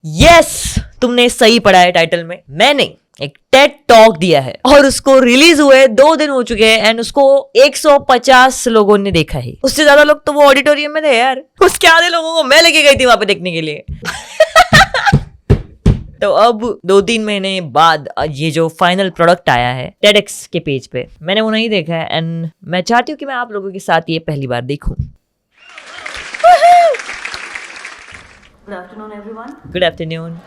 Yes, तुमने सही पढ़ा है टाइटल में। मैंने एक टेड टॉक दिया है और उसको रिलीज हुए 2 दिन हो चुके हैं एंड उसको 150 लोगों ने देखा है। उससे ज्यादा लोग तो वो ऑडिटोरियम में थे यार। उसके आधे लोगों को मैं लेके गई थी वहां पे देखने के लिए। तो अब 2-3 महीने बाद ये जो फाइनल प्रोडक्ट आया है TEDx के पेज पे, मैंने वो नहीं देखा है एंड मैं चाहती हूँ कि मैं आप लोगों के साथ ये पहली बार देखूं। Good afternoon, everyone. Good afternoon.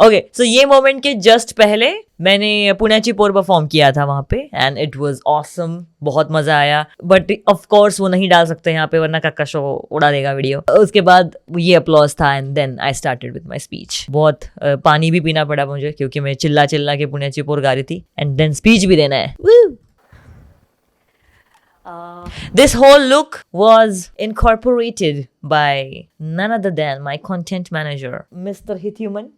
Okay, so ये मोमेंट के जस्ट पहले मैंने पुण्याची पोर परफॉर्म किया था वहां पे एंड इट वाज ऑसम। बहुत मजा आया, बट ऑफ कोर्स वो नहीं डाल सकते यहाँ पे वरना कक्का शो उड़ा देगा वीडियो। उसके बाद ये अपलॉज था and then I started with my speech. बहुत पानी भी पीना पड़ा मुझे क्योंकि मैं चिल्ला चिल्ला के पुण्याची पोर गा रही थी एंड देन स्पीच भी देना है। This whole look was incorporated by none other than my content manager, Mr. Hithuman.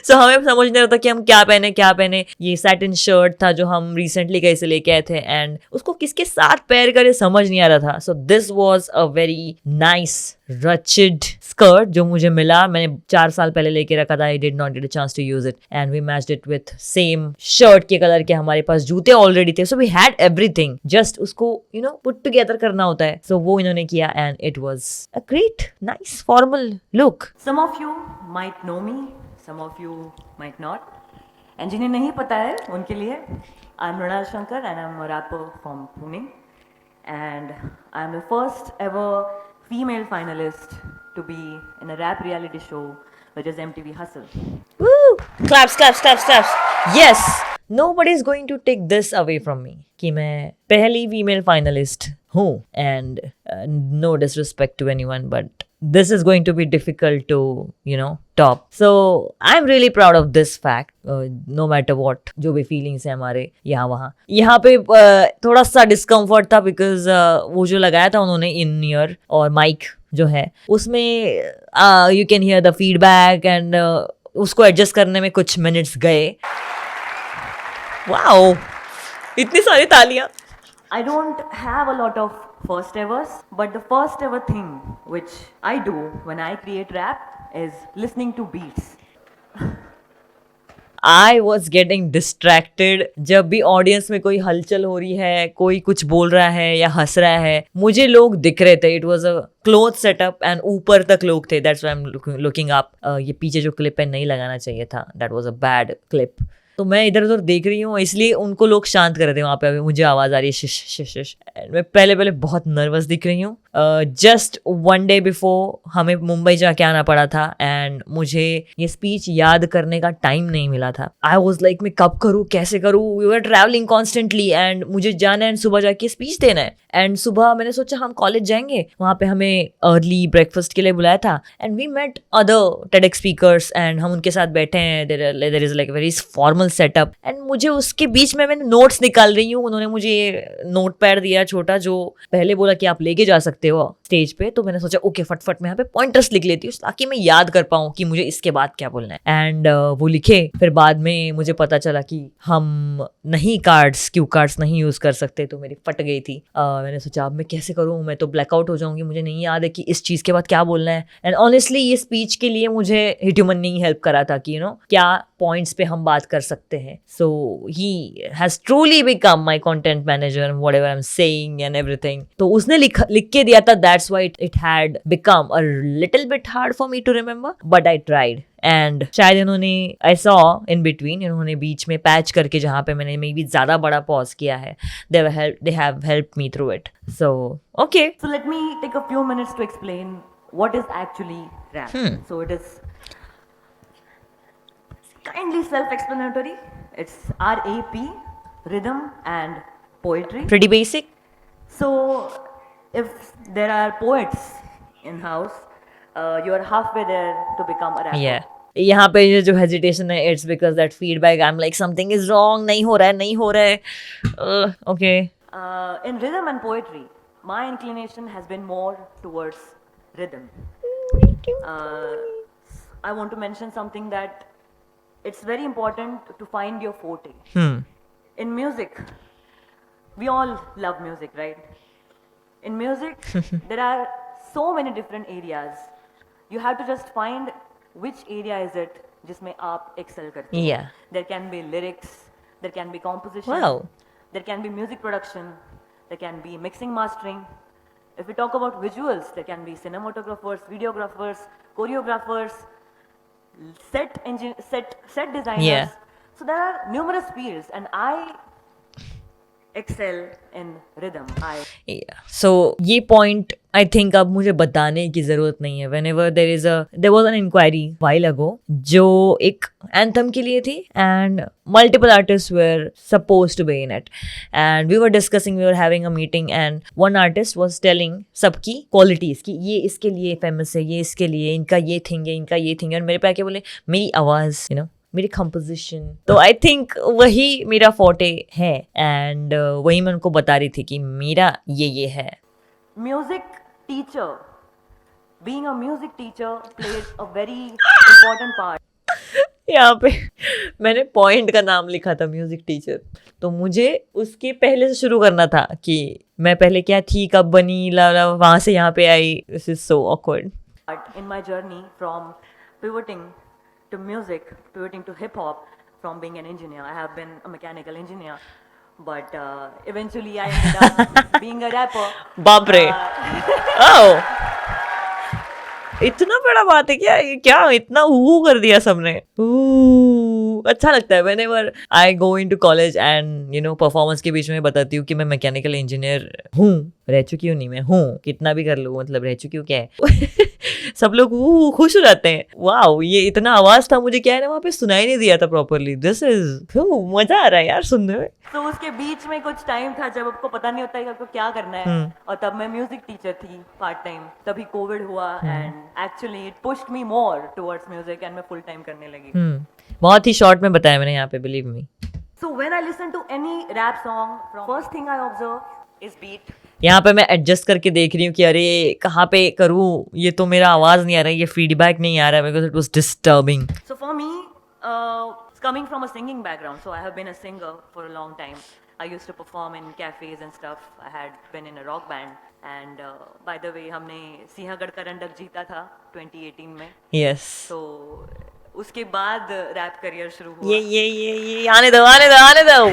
So हमें समझ नहीं रहा था कि हम क्या पहने। ये सैटिन शर्ट था जो हम रिसेंटली कहीं से लेके आए थे एंड उसको किसके साथ पेयर करे समझ नहीं आ रहा था। So this was a very nice ruched skirt जो मुझे मिला। मैंने 4 साल पहले लेके रखा था। I did not get a chance to use it and we matched it with same shirt के कलर के। हमारे पास जूते ऑलरेडी थे, so we had everything, just उसको पुट टुगेदर करना होता है। सो वो इन्होंने किया and it was a great nice formal look. Some of you might know me, some of you might not. And जिन्हें नहीं पता है उनके लिए, I'm Mrinal Shankar and I'm a rapper from Pune. And I'm the first ever female finalist to be in a rap reality show, which is MTV Hustle. Woo! Claps, claps, claps, claps. Yes, nobody is going to take this away from me कि मैं पहली female finalist हूँ and no disrespect to anyone, but this is going to be difficult to top. So I'm really proud of this fact. No matter what जो भी feelings है हमारे यहाँ पे थोड़ा सा discomfort था because वो जो लगाया था उन्होंने in ear और mic जो है उसमें you can hear the feedback and उसको एडजस्ट करने में कुछ मिनट्स गए। वाओ, इतनी सारी तालियां। I don't have a lot of first evers, but the first ever thing which I do when I create rap is listening to beats. I was getting distracted जब भी audience में कोई हलचल हो रही है, कोई कुछ बोल रहा है या हंस रहा है, मुझे लोग दिख रहे थे। It was a cloth setup and ऊपर तक लोग थे। That's why I am looking up. ये पीछे जो क्लिप है नहीं लगाना चाहिए था, that was a bad clip. तो मैं इधर उधर देख रही हूँ, इसलिए उनको लोग शांत कर रहे थे वहाँ पे। अभी मुझे आवाज़ आ रही है शिश शिश शिश। मैं पहले बहुत नर्वस दिख रही हूँ। जस्ट 1 डे बिफोर हमें मुंबई जाके आना पड़ा था एंड मुझे ये स्पीच याद करने का टाइम नहीं मिला था। आई वॉज लाइक मैं कब करूँ, कैसे करूँ। We were travelling constantly and मुझे जाना है एंड सुबह जाके स्पीच देना है। एंड सुबह मैंने सोचा हम कॉलेज जाएंगे, वहाँ पे हमें अर्ली ब्रेकफास्ट के लिए बुलाया था and we met other TEDx speakers and हम उनके साथ बैठे हैं। There is like very formal setup and मुझे उसके बीच में मैंने नोट्स निकाल रही हूँ। उन्होंने मुझे नोट पैड दिया छोटा जो पहले बोला कि आप लेके जा सकते हो स्टेज पे। तो मैंने सोचा ओके फटफट मैं यहाँ पे पॉइंटर्स लिख लेती हूँ ताकि मैं याद कर पाऊँ कि मुझे इसके बाद क्या बोलना है। एंड वो लिखे। फिर बाद में मुझे पता चला कि हम नहीं क्यू कार्ड्स नहीं यूज कर सकते, तो मेरी फट गई थी। मैंने सोचा अब मैं कैसे करूँ, मैं तो ब्लैकआउट हो जाऊंगी, मुझे नहीं याद है कि इस चीज के बाद क्या बोलना है। एंड ऑनेस्टली ये स्पीच के लिए मुझे हिट्यूमन ने हेल्प करा था कि क्या पॉइंट्स पे हम बात कर सकते हैं। So he has truly become my content manager, whatever I am saying and everything. तो उसने लिख के दिया था। That's why it had become a little bit hard for me to remember, but I tried. And शायद इन्होंने I saw in between, इन्होंने बीच में पैच करके जहाँ पे मैंने मे बी ज्यादा बड़ा पॉज किया है, they have helped me through it. So okay, So let me take a few minutes to explain what is actually rap. So it is kindly self-explanatory. It's RAP, rhythm and poetry. pretty basic. So if there are poets in house, you are halfway there to become a rapper. Yeah. यहाँ पे ये जो hesitation है, it's because that feedback I am like something is wrong, नहीं हो रहा है। Okay. In rhythm and poetry, my inclination has been more towards rhythm. I want to mention something that it's very important to find your forte. In music, we all love music, right? In music, there are so many different areas. You have to just find which area is it जिसमें आप excel करते हैं. Yeah. There can be lyrics, there can be composition, Wow. there can be music production, there can be mixing mastering. If we talk about visuals, there can be cinematographers, videographers, choreographers, set designers. Yeah. So there are numerous fields, and I excel in rhythm. Yeah. So ये point I think अब मुझे बताने की जरूरत नहीं है. Whenever there was an inquiry while ago जो एक anthem के लिए थी and multiple artists were supposed to be in it and we were discussing, we were having a meeting and one artist was telling सबकी qualities कि ये इसके लिए famous है, ये इसके लिए, इनका ये thing है, इनका ये thing है, और मेरे पे आके बोले मेरी आवाज़ मेरी कंपोजिशन. तो आई थिंक वही मेरा फोटे है एंड वही मैं उनको बता रही थी कि मेरा ये है. Music teacher, being a music teacher plays a very important part. यहाँ पे मैंने पॉइंट का नाम लिखा था म्यूजिक टीचर, तो मुझे उसके पहले से शुरू करना था कि मैं पहले क्या थी, कब बनी, ला वहाँ से यहाँ पे आई. This is so awkward. In my journey from pivoting to music, pivoting to hip hop, from being an engineer, I have been a mechanical engineer, but eventually I ended up being a rapper. बाप रे. ओह, इतना बड़ा बात है क्या? ये क्या इतना कर दिया सबने? अच्छा लगता है whenever I go into college and performance के बीच में बताती हूँ कि मैं मैकेनिकल इंजीनियर हूँ. रह चुकी हूँ नहीं, मैं हूँ, कितना भी कर लूँ, मतलब रह चुकी हूँ क्या है. सब लोग खुश हो जाते हैं. वाओ, ये इतना आवाज था, मुझे क्या है ना वहाँ पे सुनाई नहीं दिया था प्रॉपरली. दिस इज मजा आ रहा है यार सुनने में. तो उसके बीच में कुछ टाइम था जब आपको पता नहीं होता है कि आपको क्या करना है, और तब मैं म्यूजिक टीचर थी पार्ट टाइम. तभी कोविड हुआ and actually it pushed me more towards music and मैं फुल टाइम करने लगी. बहुत ही शॉर्ट में बताया मैंने यहाँ पे, believe me. So when I listen to any rap song, first thing I observe is beat. यहाँ पे मैं एडजस्ट करके देख रही हूँ कि अरे कहाँ पे करूँ, ये तो मेरा आवाज नहीं आ रहा है, ये फीडबैक नहीं आ रहा है, because it was disturbing. So for me, coming from a singing background, so I have been a singer for a long time. I used to perform in cafes and stuff. I had been in a rock band, and by the way, हमने सिंहगढ़ करंडक जीता था 2018 में. Yes. So उसके बाद rap career शुरू हुआ. ये आने दो.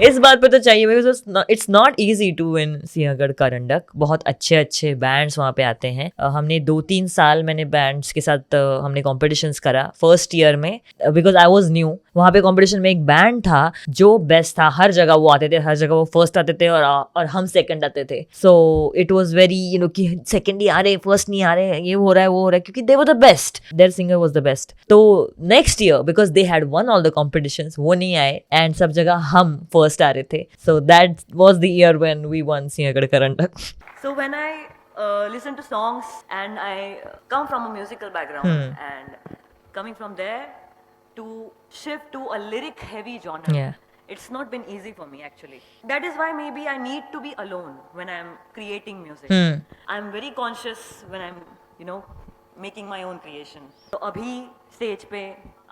इस बात पे तो चाहिए, because it's not easy to win Sinhagad Karandak. बहुत अच्छे बैंड्स वहाँ पे आते हैं. हमने 2-3 साल मैंने बैंड्स के साथ हमने कॉम्पिटिशन्स करा फर्स्ट ईयर में, बिकॉज आई वॉज न्यू. वहाँ पे कॉम्पिटिशन में एक बैंड था जो बेस्ट था, हर जगह वो आते थे, हर जगह वो फर्स्ट आते थे और हम सेकंड आते थे. सो इट वॉज वेरी कि सेकंड ही आ रहे, फर्स्ट नहीं आ रहे, ये हो रहा है वो हो रहा है, क्योंकि they were the best, their singer was the best. तो next year because they had won all the competitions, वो नहीं आए एंड सब जगह हम फर्स्ट आ रहे थे. So that was the year when we won Sinhagad Karandak. So when I listen to songs and I come from a musical background, and coming from there to shift to a lyric heavy genre, Yeah. it's not been easy for me actually. That is why maybe I need to be alone when I'm creating music. I'm very conscious when I'm making my own creation. तो अभी stage पे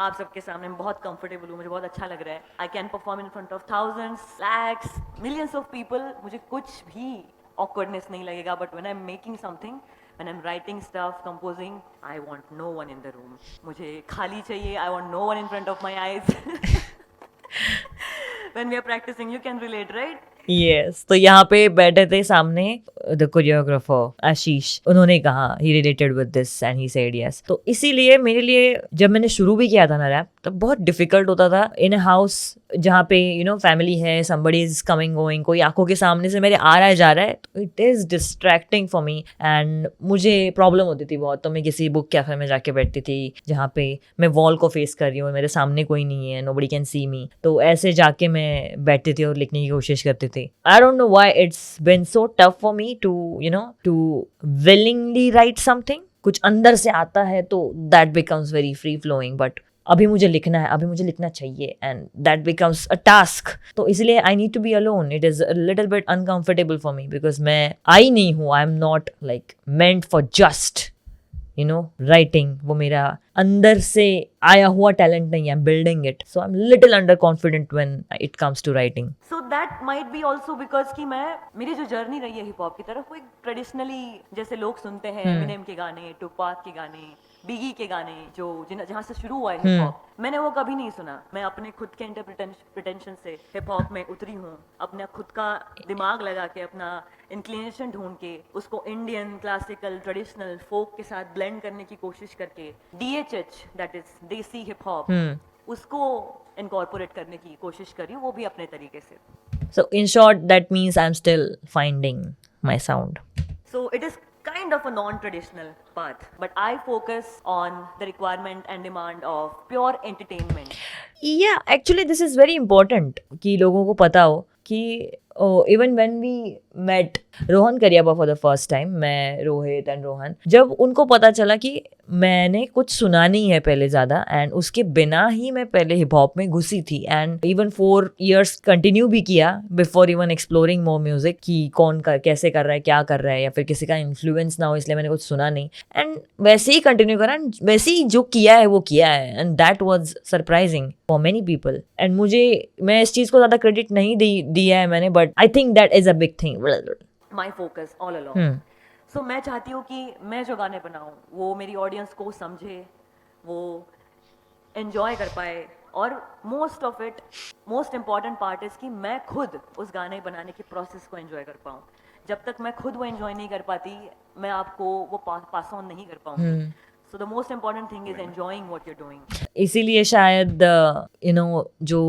आप सबके सामने मैं बहुत comfortable हूँ, मुझे बहुत अच्छा लग रहा है. I can perform in front of thousands, lakhs, millions of people. मुझे कुछ भी awkwardness नहीं लगेगा. But when I'm making something, when I'm writing stuff, composing, I want no one in the room. मुझे खाली चाहिए. I want no one in front of my eyes. When we are practicing, you can relate, right? Yes. तो यहाँ पे बैठे थे सामने the choreographer Ashish, उन्होंने कहा he related with this and he said yes. तो इसीलिए मेरे लिए जब मैंने शुरू भी किया था ना रैप, तब बहुत डिफिकल्ट होता था इन अ हाउस जहाँ पे फैमिली है, समबडी इज कमिंग गोइंग, कोई आंखों के सामने से मेरे आ रहा है जा रहा है, तो it is distracting for me and मुझे प्रॉब्लम होती थी बहुत. तो मैं किसी बुक कैफे में जाके बैठती थी जहाँ पे मैं वॉल को फेस कर रही हूँ, मेरे सामने कोई नहीं है, नोबडी कैन सी मी. तो ऐसे जाके मैं बैठती थी और लिखने की कोशिश करती थी. I don't know why it's been so tough for me to willingly write something. कुछ अंदर से आता है तो that becomes very free flowing. But अभी मुझे लिखना है, अभी मुझे लिखना चाहिए and that becomes a task. तो इसलिए I need to be alone. It is a little bit uncomfortable for me because मैं आई नहीं हूँ. I am not like meant for just writing. वो मेरा अंदर से आया हुआ टैलेंट नहीं है. I'm building it. So I'm little underconfident when it comes to writing. So that might be also because कि मेरी जो जर्नी रही है हिप हॉप की तरफ, वो एक ट्रेडिशनली जैसे लोग सुनते हैं, एमिनेम के गाने, टुपाक के गाने, बिगी के गाने जो जहाँ से शुरू हुआ है हिप हॉप, मैंने वो कभी नहीं सुना. मैं अपने खुद के इंटरप्रिटेशन से हिप हॉप में उतरी हूँ, अपना खुद का दिमाग लगा के, अपना इंक्लिनेशन ढूंढ के, उसको इंडियन क्लासिकल ट्रेडिशनल फोक के साथ ब्लेंड करने की कोशिश करके, DHH दैट इज देसी हिप हॉप, उसको इनकॉर्पोरेट करने की कोशिश करी, वो भी अपने तरीके से. So in short, that means I'm still finding my sound. So it is kind of a non-traditional path, but I focus on the requirement and demand of pure entertainment. Yeah, actually this is very important कि लोगों को पता हो कि even when we met Rohan करियाबा for the first time, मैं, Rohit and Rohan, जब उनको पता चला कि मैंने कुछ सुना नहीं है पहले ज़्यादा, एंड उसके बिना ही मैं पहले हिप हॉप में घुसी थी, एंड इवन 4 years कंटिन्यू भी किया बिफोर इवन एक्सप्लोरिंग मोर म्यूजिक कि कौन कैसे कर रहा है, क्या कर रहा है, या फिर किसी का इन्फ्लुएंस ना हो इसलिए मैंने कुछ सुना नहीं, एंड वैसे ही कंटिन्यू करा, एंड वैसे ही जो किया है वो किया है, and that was surprising for many people. And मैं इस चीज़ को ज़्यादा क्रेडिट नहीं दिया है मैंने, but I think that is a big thing. My focus all along. So मैं चाहती हूँ कि मैं जो गाने बनाऊँ वो मेरी ऑडियंस को समझे, वो एंजॉय कर पाए, और मोस्ट इम्पॉर्टेंट पार्ट इज कि मैं खुद उस गाने बनाने की प्रोसेस को एंजॉय कर पाऊँ. जब तक मैं खुद वो एंजॉय नहीं कर पाती, मैं आपको वो पास ऑन नहीं कर पाऊँगी. So the most important thing is enjoying what you're doing. इसीलिए शायद जो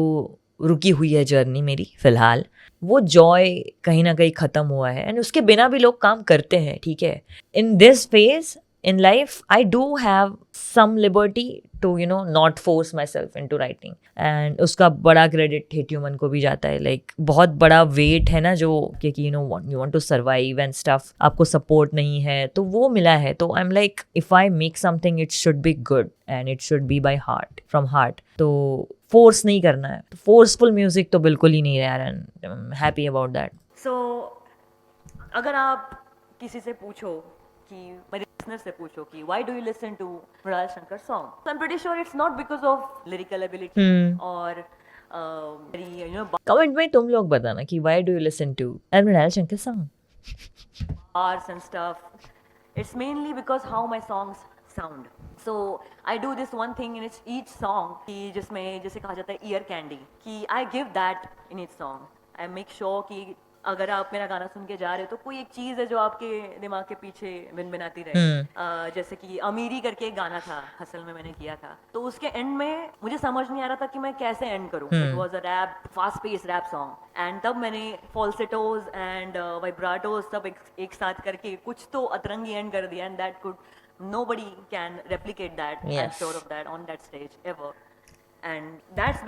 रुकी हुई है जर्नी मेरी फिलहाल, वो जॉय कहीं ना कहीं ख़त्म हुआ है, एंड उसके बिना भी लोग काम करते हैं, ठीक है. In this phase in life I do have some liberty to not force myself into writing, and उसका बड़ा credit hit human को भी जाता है. like बहुत बड़ा weight है ना जो कि you want to survive and stuff, आपको support नहीं है तो वो मिला है. तो I'm like, if I make something it should be good and it should be by heart, from heart. तो force नहीं करना है, forceful music तो बिल्कुल ही नहीं है यार, and I'm happy about that. So अगर आप किसी से पूछो कि मेरे लिसनर से पूछो कि why do you listen to Mrinal Shankar song, so I'm pretty sure it's not because of lyrical ability और मेरी कमेंट में तुम लोग बताना कि why do you listen to Mrinal Shankar song bars and stuff. It's mainly because how my songs sound. So I do this one thing in each song कि जिसमें जैसे कहा जाता है ear candy, कि I give that in each song. I make sure कि अगर आप मेरा गाना सुन के जा रहे हो तो कोई एक चीज़ है जो आपके दिमाग के पीछे भिनभिनाती रहे. जैसे कि अमीरी करके एक गाना था हसल में मैंने किया था, तो उसके एंड में मुझे समझ नहीं आ रहा था कि मैं कैसे एंड करूं. It was a rap, fast pace rap song, and तब मैंने फॉल्सेटोज एंड वाइब्राटोज सब एक साथ करके कुछ तो अतरंगी एंड कर दिया, and that could nobody can replicate that. I'm sure of that on that stage ever. And that's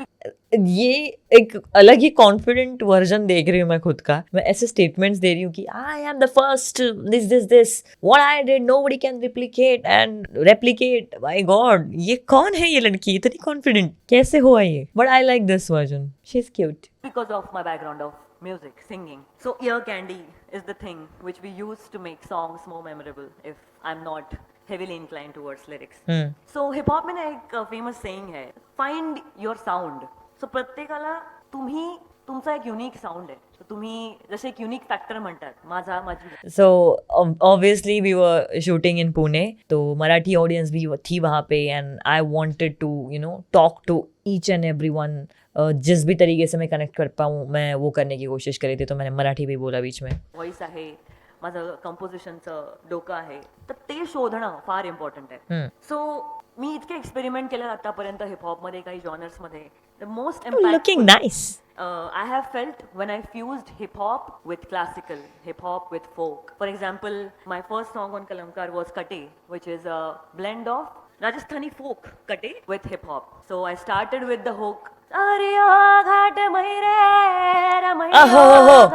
ये एक अलग ही कॉन्फिडेंट वर्जन देख रही हूँ मैं खुद का. मैं ऐसे स्टेटमेंट्स दे रही हूँ कि I am the first, this what I did nobody can replicate. My God, ये कौन है ये लड़की, इतनी कॉन्फिडेंट कैसे हुआ ये. But I like this version, she is cute. because of my background of music, singing. So ear candy is the thing which we use to make songs more memorable if I'm not heavily inclined towards lyrics. So hip hop में ना एक famous saying है, find your sound. So प्रत्येकाला तुमचा एक unique sound आहे. तुम्ही जसे एक युनिक फॅक्टर म्हणतात माझी. So obviously we were shooting in Pune, तो मराठी ऑडियंस भी थी वहाँ पे, and I wanted to talk to each and everyone. जिस भी तरीके से मैं कनेक्ट कर पाऊँ मैं वो करने की कोशिश करी थी, तो मैंने मराठी भी बोला बीच में. व्हॉइस आहे, माझं कंपोजिशनचं डोकं आहे, तर ते शोधणं फार इम्पॉर्टंट आहे. सो मी इतके एक्सपेरिमेंट केले आतापर्यंत हिपहॉपमध्ये, काही जॉनर्समध्ये. The most impactful, looking nice. I have felt when I fused hip hop with classical, hip hop with folk. For example, my first song on Kalamkar was Kate, which is a blend of Rajasthani folk Kate with hip hop. So I started with the hook. Ariya ghat maire ramaiya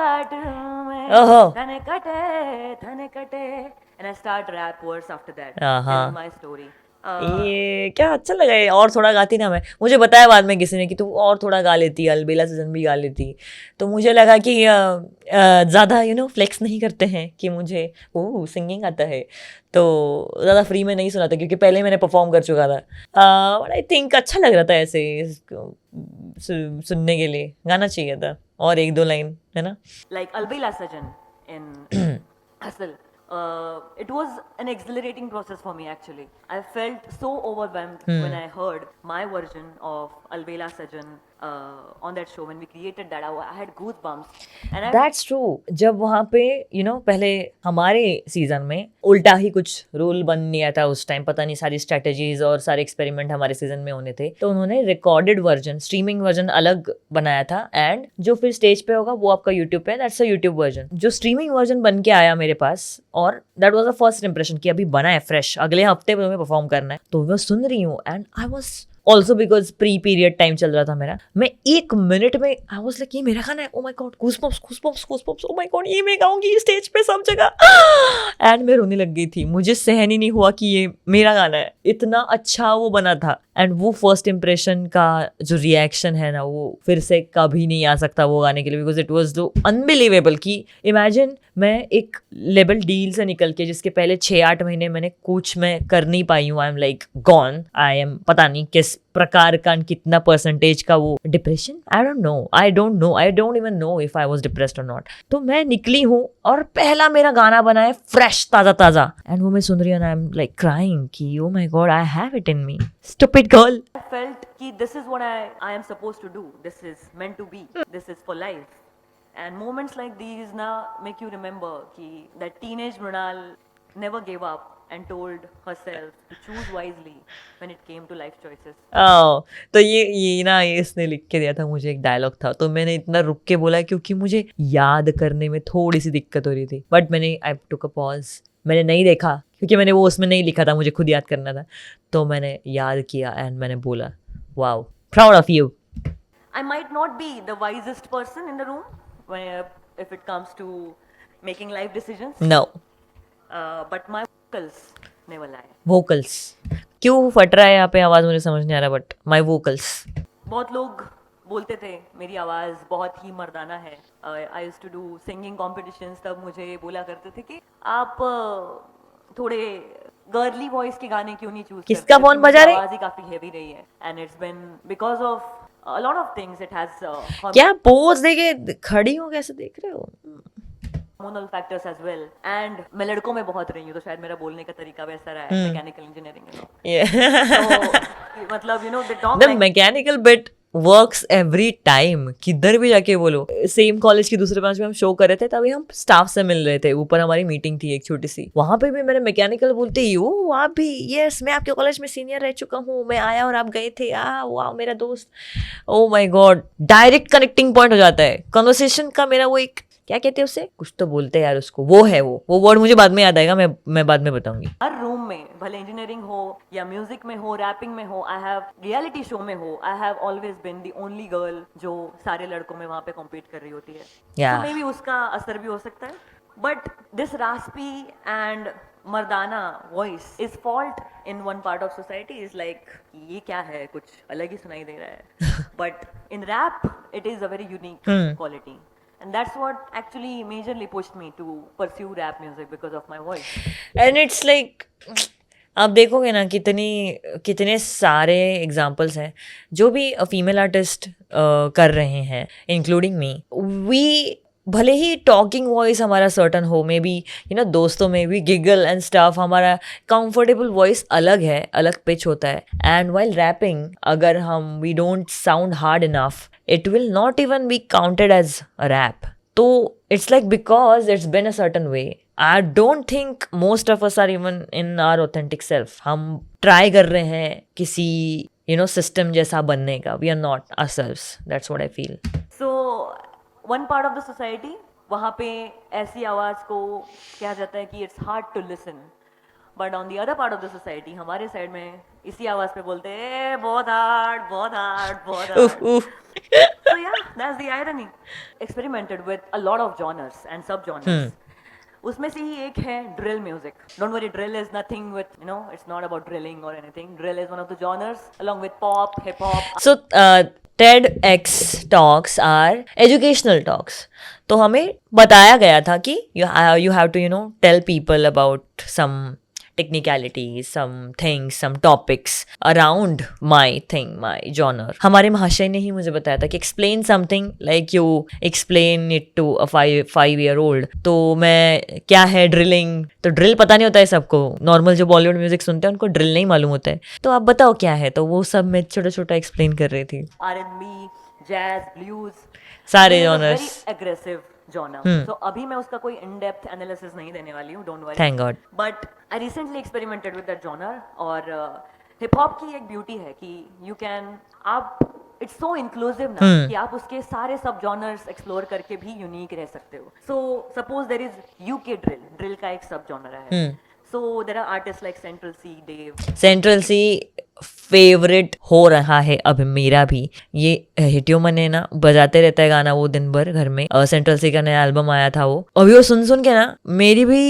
ghat mein thane kate, and I start rap verse after that. That's my story. ये क्या अच्छा लगा है. और थोड़ा गाती ना मैं, मुझे बताया बाद में किसी ने कि तू और थोड़ा गा लेती, अलबेला सीजन भी गा लेती. तो मुझे लगा कि ज़्यादा फ्लेक्स नहीं करते हैं कि मुझे सिंगिंग आता है, तो ज़्यादा फ्री में नहीं सुना था क्योंकि पहले मैंने परफॉर्म कर चुका था. बट आई थिंक अच्छा लग रहा था ऐसे सुनने के लिए, गाना चाहिए था और 1-2 लाइन, है ना. Like Albela Sajjan in hustle it was an exhilarating process for me actually. I felt so overwhelmed when I heard my version of Alvela Sajan on that show. When we created that, I had goosebumps. And I that's true. जब वहाँ पे पहले हमारे season में उल्टा ही कुछ rule बन नहीं आया था उस टाइम, पता नहीं सारी स्ट्रेटेजीज और सारे एक्सपेरिमेंट हमारे सीजन में होने थे, तो उन्होंने रिकॉर्डेड वर्जन, स्ट्रीमिंग वर्जन अलग बनाया था, एंड जो फिर स्टेज पे होगा वो आपका यूट्यूब पे, दैट्स अ यूट्यूब वर्जन. जो स्ट्रीमिंग वर्जन बन के आया मेरे पास, और that was the first impression कि अभी बना है फ्रेश, अगले हफ्ते में परफॉर्म करना है, तो मैं सुन रही हूँ and I was also because pre period time चल रहा था मेरा, मैं 1 मिनट में आई वाज लाइक ये मेरा गाना है, oh my God, goosebumps, oh my God, ये मैं गाऊंगी स्टेज पे सब जगह, एंड मैं रोने लग गई थी. मुझे सहन ही नहीं हुआ कि ये मेरा गाना है, इतना अच्छा वो बना था. एंड वो फर्स्ट इंप्रेशन का जो रिएक्शन है ना, वो फिर से कभी नहीं आ सकता वो गाने के लिए, बिकॉज इट वॉज दो अनबिलीवेबल. कि इमेजिन मैं एक लेवल डील से निकल के, जिसके पहले 6-8 महीने मैंने कुछ मैं कर नहीं पाई हूँ, I am like gone, I am पता नहीं किस प्रकार का, कितना परसेंटेज का वो depression, I don't even know if I was depressed और नॉट. तो मैं निकली हूँ और पहला मेरा गाना बना है फ्रेश, ताजा, एंड वो मैं सुन रही हूँ, आई एम लाइक क्राइंग कि oh my God, I have it in me, stupid girl. I felt कि this is what I am supposed to do. This is meant to be. This is for life. And moments like these now make you remember कि that teenage Mrinal never gave up and told herself to choose wisely when it came to life choices. तो ये इसने लिख के दिया था मुझे, एक डायलॉग था, तो मैंने इतना रुक के बोला क्योंकि मुझे याद करने में थोड़ी सी दिक्कत हो रही थी. But I took a pause, मैंने नहीं देखा क्योंकि मैंने वो उसमें नहीं लिखा था, मुझे खुद याद करना था, तो मैंने याद किया एंड मैंने बोला wow, proud of you. I might not be the wisest person in the room if it comes to making life decisions. No. But my vocals never lie. Vocals क्यों फट रहा है यहाँ पे, आवाज मुझे समझ नहीं आ रहा, बट माई वोकल्स. बहुत लोग बोलते थे मेरी आवाज़ बहुत ही मर्दाना है. I used to do singing competitions, तब मुझे बोला करते थे कि आप थोड़े गर्ली वॉइस के गाने क्यों नहीं चूज. किसका फोन बजा रहे? आवाज ही काफी हेवी रही है, and it's been because of a lot of things. It has क्या पोज देके खड़ी हो, कैसे देख रहे हो? hormonal factors as well. And मैं लड़कों में बहुत रही हूँ, तो शायद मेरा बोलने का तरीका वैसा रहा है. मैकेनिकल इंजीनियरिंग, तो मतलब they talk The like mechanical bit works every time. किधर भी जाके बोलो. सेम कॉलेज की दूसरे ब्रांच में हम शो कर रहे थे, तभी हम स्टाफ से मिल रहे थे, ऊपर हमारी मीटिंग थी एक छोटी सी, वहां पे भी मैंने मैकेनिकल बोलते ही, ओ आप भी, यस मैं आपके कॉलेज में सीनियर रह चुका हूँ, मैं आया और आप गए थे, वाह मेरा दोस्त. Oh my God, direct connecting point हो जाता है कन्वर्सेशन का. मेरा वो एक, क्या कहते हैं उसे, कुछ तो बोलते हैं यार उसको, वो है वो वर्ड मुझे बाद में याद आएगा, मैं बाद में बताऊंगी. हर रूम में, भले इंजीनियरिंग हो या म्यूजिक में हो, रैपिंग में हो, आई हैव रियलिटी शो में हो, I have always been the only girl जो सारे लड़कों में वहां पे कॉम्पीट कर रही होती है. Yeah. तो मे बी उसका असर भी हो सकता है. बट दिस रास्पी एंड मर्दाना voice is fault in one part of society. Is like ये क्या है, कुछ अलग ही सुनाई दे रहा है. But in wrap it is a very unique quality. And that's what actually majorly pushed me to pursue rap music, because of my voice. And it's like, आप देखोगे ना कितने सारे एग्जाम्पल्स हैं जो भी फीमेल आर्टिस्ट कर रहे हैं, इंक्लूडिंग मी. वी भले ही टॉकिंग वॉइस हमारा सर्टन हो, मे बी दोस्तों में भी गिगल एंड स्टफ, हमारा कंफर्टेबल वॉइस अलग है, अलग पिच होता है. एंड वाइल रैपिंग, अगर हम we don't sound hard enough, it will not even be counted as a rap. So it's like, because it's been a certain way. I don't think most of us are even in our authentic self. हम try कर रहे हैं किसी system जैसा बनने का. We are not ourselves. That's what I feel. So one part of the society, वहाँ पे ऐसी आवाज को कहा जाता है कि it's hard to listen. But on the other part of the society, हमारे साइड में इसी आवाज पे बोलते हैं बहुत hard. So yeah, that's the irony. Experimented with a lot of genres and sub-genres. उसमें से ही एक है drill music. Don't worry, drill is nothing with, it's not about drilling or anything. Drill is one of the genres along with pop, hip hop. So TEDx talks are educational talks. तो हमें बताया गया था कि you have to tell people about some technicalities, some things, some topics around my thing, my genre. हमारे महाशय ने ही मुझे बताया था कि explain something like you explain it to a 5-year-old. तो मैं क्या है ड्रिलिंग, तो ड्रिल पता नहीं होता है सबको, नॉर्मल जो बॉलीवुड म्यूजिक सुनते हैं उनको ड्रिल नहीं मालूम होता है, तो आप बताओ क्या है, तो वो सब मैं छोटा छोटा एक्सप्लेन कर रही थी. R&B, jazz, blues, सारे it is a genres. very aggressive genre. So अभी मैं उसका कोई in depth analysis नहीं देने वाली हूँ, don't worry. Thank God. But I recently experimented with that genre और हिप हॉप की एक ब्यूटी है कि you can, आप इट्स सो इंक्लूसिव ना कि आप उसके सारे सब जॉनर्स एक्सप्लोर करके भी यूनिक रह सकते हो. So suppose there is UK drill का एक सब जॉनर है. So there are artist like Central Cee, Dave. Central Cee favourite हो रहा है अब मेरा भी. ये हिट्योमन है ना, बजाते रहता है गाना वो दिन भर घर में. सेंट्रल सी का नया एल्बम आया था वो, अभी वो सुन सुन के ना मेरी भी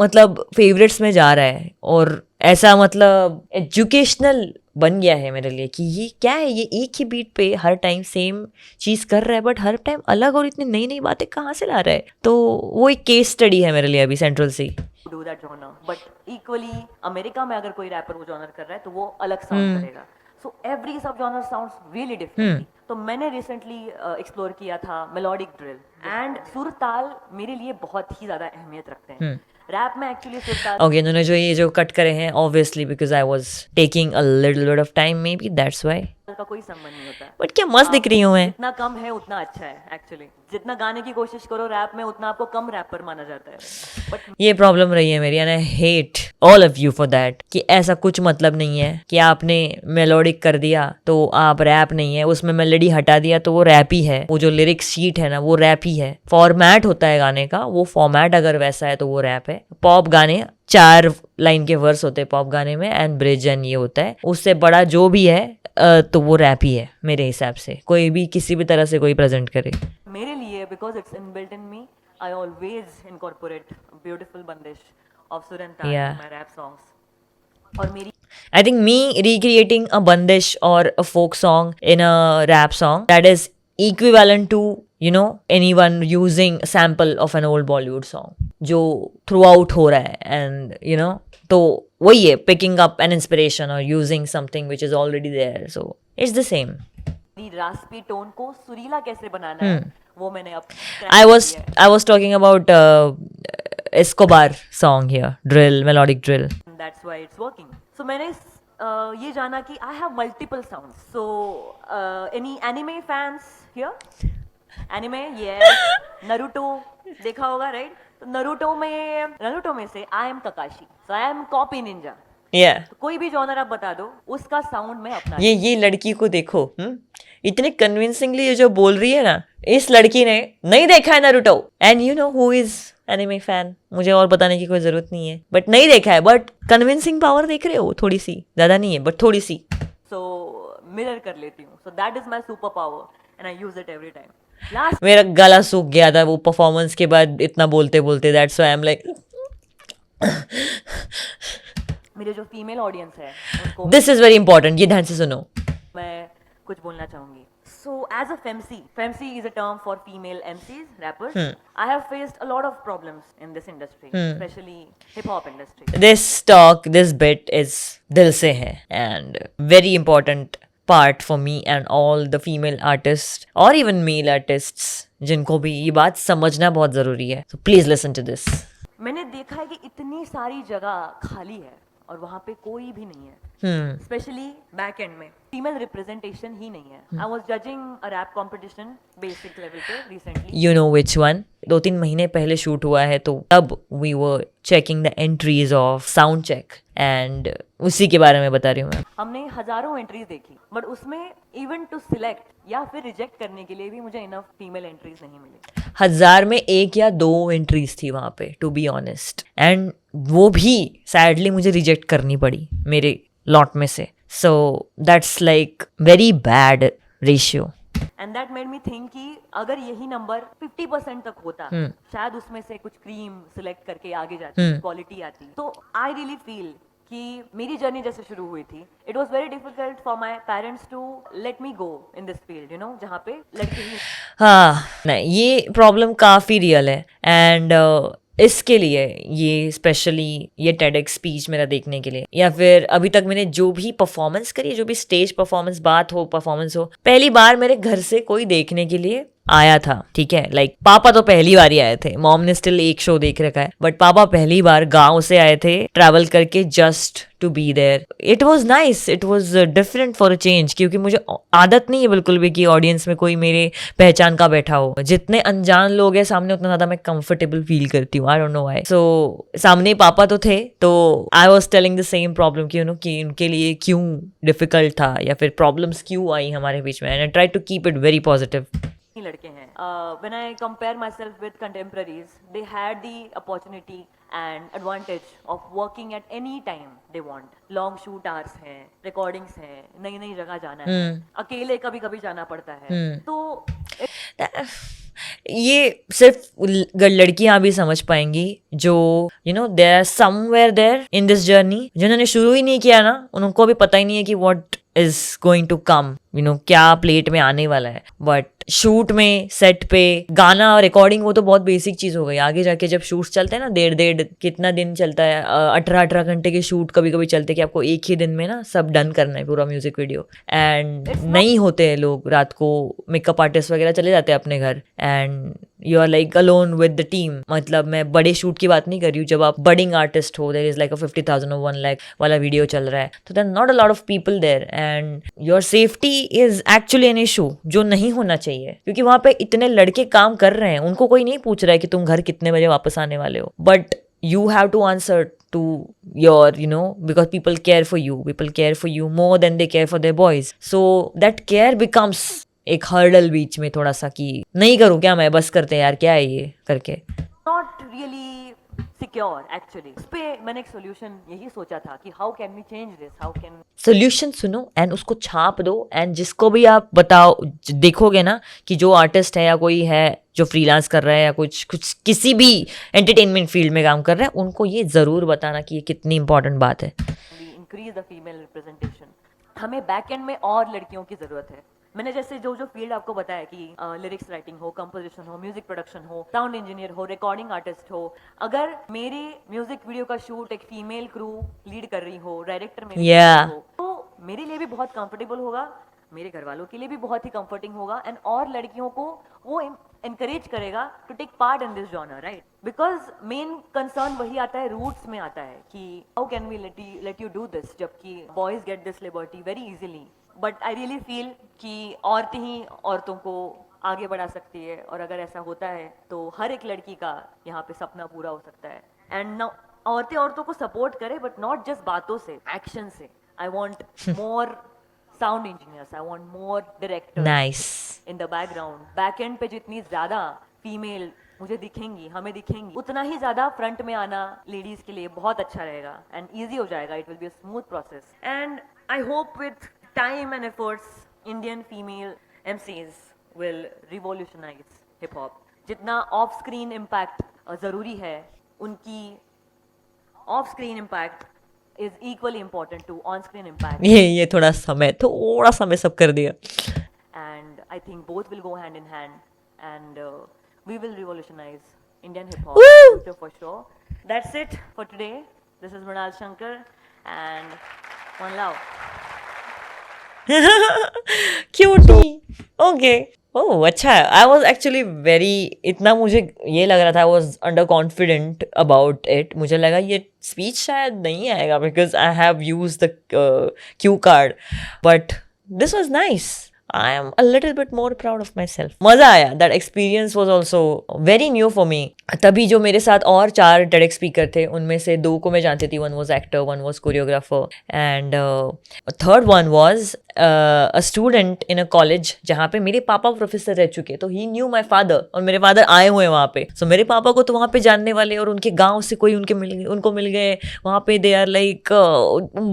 मतलब फेवरेट्स में जा रहा है. और ऐसा मतलब एजुकेशनल बन गया है मेरे लिए कि ये क्या है, ये एक ही बीट पे हर टाइम सेम चीज कर रहा है बट हर टाइम अलग, और इतनी नई नई बातें कहाँ से ला रहा है. तो वो एक केस स्टडी है मेरे लिए अभी Central Cee. Do that genre, but equally America में अगर कोई रैपर वो जॉनर कर रहा है तो वो अलग साउंड करेगा. सो एवरी सब जॉनर साउंड्स रियली डिफरेंट. तो मैंने रिसेंटली एक्सप्लोर किया था मेलोडिक ड्रिल एंड सुर ताल मेरे लिए बहुत ही ज्यादा अहमियत रखते हैं. रैप में एक्चुअली सुर ताल. ओके, इन्होंने जो ये जो कट करे हैं obviously because I was taking a little bit of time, may be that's why. का कोई संबंध नहीं होता. बट क्या मस्त दिख रही हूँ मैं. जितना कम है उतना अच्छा है एक्चुअली. जितना गाने की कोशिश करो रैप में उतना आपको कम रैपर माना जाता है. बट ये प्रॉब्लम रही है मेरी and I hate all of you for that कि ऐसा कुछ मतलब नहीं है कि आपने मेलोडिक कर दिया तो आप रैप नहीं है, उसमें मेलोडी हटा दिया तो वो रैप ही है. वो जो लिरिक्स शीट है ना वो रैप ही है. फॉर्मेट होता है गाने का, वो फॉर्मेट अगर वैसा है तो वो रैप है. पॉप गाने 4 लाइन के वर्स होते हैं पॉप गाने में एंड ब्रिज एंड ये होता है. उससे बड़ा जो भी है तो वो रैप ही है मेरे हिसाब से, कोई भी किसी भी तरह से कोई प्रेजेंट करे. मेरे लिए because it's inbuilt in me, I always incorporate beautiful बंदिश ऑफ सुर एंड ताल इन माय रैप सॉन्ग्स. और मेरी I think me recreating a bandish or a folk song in a rap song, that is equivalent to, you know, anyone using a sample of an old Bollywood song जो throughout हो रहा है. And you know, तो वही है picking up an inspiration or using something which is already there, so it's the same. Raspy tone को सुरीला कैसे बनाना है वो मैंने अब I was talking about Escobar song here, drill, melodic drill. That's why it's working. So मैंने ये जाना कि I have multiple sounds. So any anime fans here? Anime, yes. Naruto देखा होगा, right? तो Naruto में से I am Kakashi. So I am copy ninja. Yeah. तो कोई भी जॉनर आप बता दो उसका साउंड में अपना. ये लड़की को देखो, इतने कन्विंसिंगली ये जो बोल रही है ना, इस लड़की ने नहीं देखा है Naruto. And you know who is anime fan, मुझे और बताने की कोई जरूरत नहीं है, बट नहीं देखा है. बट कन्विंसिंग पावर देख रहे हो, थोड़ी सी, ज्यादा नहीं है बट थोड़ी सी. सो मिरर कर लेती हूँ. So that is my super power and I use it every time. Last मेरा गला सूख गया था वो परफॉर्मेंस के बाद इतना बोलते बोलते. That's why I am like मेरे जो फीमेल ऑडियंस है उनको दिस इज वेरी इंपॉर्टेंट, ये ध्यान से सुनो. मैं कुछ बोलना चाहूंगी. So as a femc is a term for female MCs, rappers. I have faced a lot of problems in this industry, especially hip hop industry. This bit is दिल से है and very important part for me and all the female artists or even male artists जिनको भी ये बात समझना बहुत जरूरी है. So please listen to this. मैंने देखा है कि इतनी सारी जगह खाली है और वहाँ पे कोई भी नहीं है. स्पेशली बैक एंड में फीमेल रिप्रेजेंटेशन ही नहीं है. I was judging a rap competition basic level पे recently. You know which one? 2-3 महीने पहले शूट हुआ है, तो तब we were checking the entries of sound check and उसी के बारे में बता रही हूँ मैं. हमने हजारों एंट्रीज देखी बट उसमें इवन टू सिलेक्ट या फिर रिजेक्ट करने के लिए भी मुझे इनफ फीमेल एंट्रीज नहीं मिली. 1000 में 1 या 2 एंट्रीज थी वहाँ पे, टू बी ऑनेस्ट. एंड वो भी सैडली मुझे रिजेक्ट करनी पड़ी मेरे लॉट में से. So that's like very bad ratio. And that made me think कि अगर यही नंबर 50% तक होता शायद उसमें से कुछ क्रीम सिलेक्ट करके आगे जाती, क्वालिटी आती. तो आई रियली फील कि मेरी जर्नी जैसे शुरू हुई थी, it was very difficult for my parents to let me go in this field, you know, जहाँ पे लड़के ही. हाँ नहीं, ये प्रॉब्लम काफ़ी रियल है. एंड इसके लिए, ये स्पेशली ये TEDx स्पीच मेरा देखने के लिए, या फिर अभी तक मैंने जो भी परफॉर्मेंस करी है, जो भी स्टेज परफॉर्मेंस, बात हो, परफॉर्मेंस हो, पहली बार मेरे घर से कोई देखने के लिए आया था, ठीक है। लाइक पापा तो पहली बार ही आए थे, मॉम ने स्टिल एक शो देख रखा है, बट पापा पहली बार गांव से आए थे ट्रैवल करके just to be there. It was nice, it was different for a change, क्योंकि मुझे आदत नहीं है बिल्कुल भी कि ऑडियंस में कोई मेरे पहचान का बैठा हो। जितने अनजान लोग हैं सामने, उतना ज्यादा मैं कंफर्टेबल फील करती हूँ, आई डोंट नो व्हाई। सो सामने पापा तो थे, तो I was telling the same problem कि कि उनके लिए क्यों डिफिकल्ट था या फिर प्रॉब्लम्स क्यों आई हमारे बीच में, and I try to keep it very positive. लड़के हैं, when I compare myself with contemporaries, they had the opportunity and advantage of working at any time they want. Long shoot hours हैं, recordings हैं, नई नई जगह जाना है, अकेले कभी कभी जाना पड़ता है, तो ये सिर्फ लड़कियां भी समझ पाएंगी जो they are somewhere there in this journey. जिन्होंने शुरू ही नहीं किया ना, उनको भी पता ही नहीं है कि what is going to come, क्या प्लेट में आने वाला है। बट शूट में, सेट पे गाना और रिकॉर्डिंग, वो तो बहुत बेसिक चीज हो गई। आगे जाके जब शूट्स चलते हैं ना, डेढ़ कितना दिन चलता है, 18 घंटे के शूट कभी कभी चलते, कि आपको एक ही दिन में ना सब डन करना है, पूरा म्यूजिक वीडियो। एंड नहीं होते हैं लोग, रात को मेकअप आर्टिस्ट वगैरह चले जाते हैं अपने घर, and you are like alone with the team. मतलब मैं बड़े शूट की बात नहीं कर रही हूँ, जब आप बडिंग आर्टिस्ट हो, देयर इज लाइक 50,000 और 1 लाख वाला वीडियो चल रहा है, तो there are not a lot of people there, and your safety is actually an issue जो नहीं होना चाहिए। क्योंकि वहां पे इतने लड़के काम कर रहे हैं, उनको कोई नहीं पूछ रहा है कि तुम घर कितने बजे वापस आने वाले हो, but you have to answer to your because people care for you more than they care for their boys, so that care becomes एक हर्डल बीच में थोड़ा सा, कि नहीं करूँ क्या मैं, बस करते हैं यार, क्या है ये करके। Not really secure actually. इस पे मैंने एक सोल्यूशन यही सोचा था कि how can we change this, how can solution सुनो एंड उसको छाप दो, एंड जिसको भी आप बताओ, देखोगे ना कि जो आर्टिस्ट है या कोई है जो फ्रीलांस कर रहा है या कुछ किसी भी एंटरटेनमेंट फील्ड में काम कर रहा है, उनको ये जरूर बताना कि ये कितनी इंपॉर्टेंट बात है। Increase the female representation. हमें बैक एंड में और लड़कियों की जरूरत है। मैंने जैसे जो फील्ड आपको बताया कि लिरिक्स राइटिंग हो, कंपोजिशन हो, म्यूजिक प्रोडक्शन हो, साउंड इंजीनियर हो, रिकॉर्डिंग आर्टिस्ट हो, अगर मेरे म्यूजिक वीडियो का शूट एक फीमेल क्रू लीड कर रही हो, डायरेक्टर में हो, तो मेरे लिए भी बहुत कंफर्टेबल होगा, मेरे घर वालों के लिए भी बहुत ही कंफर्टिंग होगा, एंड और लड़कियों को वो encourage करेगा to take part in this genre, right? Because main concern वही आता है, roots में आता है कि how can we let you do this, जबकि boys get this liberty very easily. But I really feel कि औरतें ही औरतों को आगे बढ़ा सकती है, और अगर ऐसा होता है तो हर एक लड़की का यहाँ पे सपना पूरा हो सकता है। एंड औरतें औरतों को सपोर्ट करे, बट नॉट जस्ट बातों से, एक्शन से। I want more sound engineers, I want more directors in the background. Back and पे जितनी ज्यादा फीमेल मुझे दिखेंगी, हमें दिखेंगी, उतना ही ज्यादा फ्रंट में आना लेडीज के लिए बहुत अच्छा रहेगा एंड ईजी हो जाएगा। It will be a smooth process, and I hope with time and efforts Indian female MCs will revolutionize hip hop. जितना ऑफ स्क्रीन इम्पैक्ट जरूरी है, उनकी of screen impact is equally important to on screen impact. ये थोड़ा सा मैं सब कर दिया, and I think both will go hand in hand, and we will revolutionize Indian hip hop future for sure. That's it for today. This is Mrinal Shankar and one love. Cutie, okay, oh अच्छा है। I was actually very, इतना मुझे ये लग रहा था, I was under confident about it. मुझे लगा ये स्पीच शायद नहीं आएगा because I have use the Q card, but this was nice. I am a little bit more proud of myself. मजा आया, that experience was also very new for me. तभी जो मेरे साथ और 4 TEDx स्पीकर थे, उनमें से 2 को मैं जानती थी, 1 was actor, 1 was choreographer, and third one was a student in a college जहाँ पे मेरे पापा प्रोफेसर रह चुके, तो he knew my father, और मेरे फादर आए हुए हैं वहाँ पे, so मेरे पापा को तो वहाँ पे जानने वाले, और उनके गाँव से कोई उनको मिल गए वहाँ पे, they are like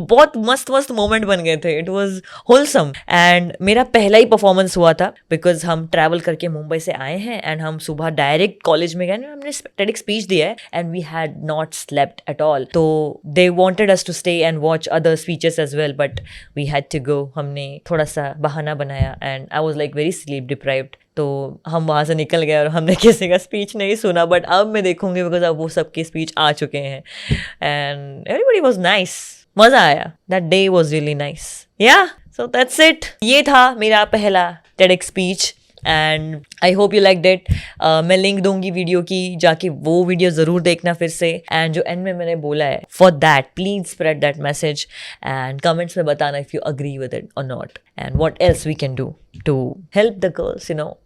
बहुत मस्त मोमेंट बन गए थे। It was wholesome, and मेरा पहला ही परफॉर्मेंस हुआ था बिकॉज हम ट्रैवल करके मुंबई से आए हैं, एंड हम सुबह डायरेक्ट कॉलेज में गए, हमने TEDx स्पीच दिया है, and we had not slept at all. तो they wanted us to stay and watch other speeches as well, but we had to go. हमने हमने थोड़ा सा बहाना बनाया and I was like very sleep deprived, तो हम वहाँ से निकल गए और हमने किसी का स्पीच नहीं सुना, बट अब मैं देखूंगी बिकॉज अब वो सबके स्पीच आ चुके हैं एंड एवरीबॉडी वाज नाइस, मजा आया, that day was really nice, या सो दैट्स इट। ये था मेरा पहला TEDx speech and I hope you like it. मैं लिंक दूंगी वीडियो की, जाके वो वीडियो ज़रूर देखना फिर से, एंड जो एंड में मैंने बोला है for that please spread that message and comments में बताना if you agree with it और नॉट and what else we can do to help the girls, you know.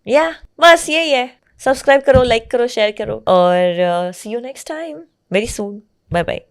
या बस यही है, सब्सक्राइब करो, लाइक करो, शेयर करो और see you next time very soon, bye bye.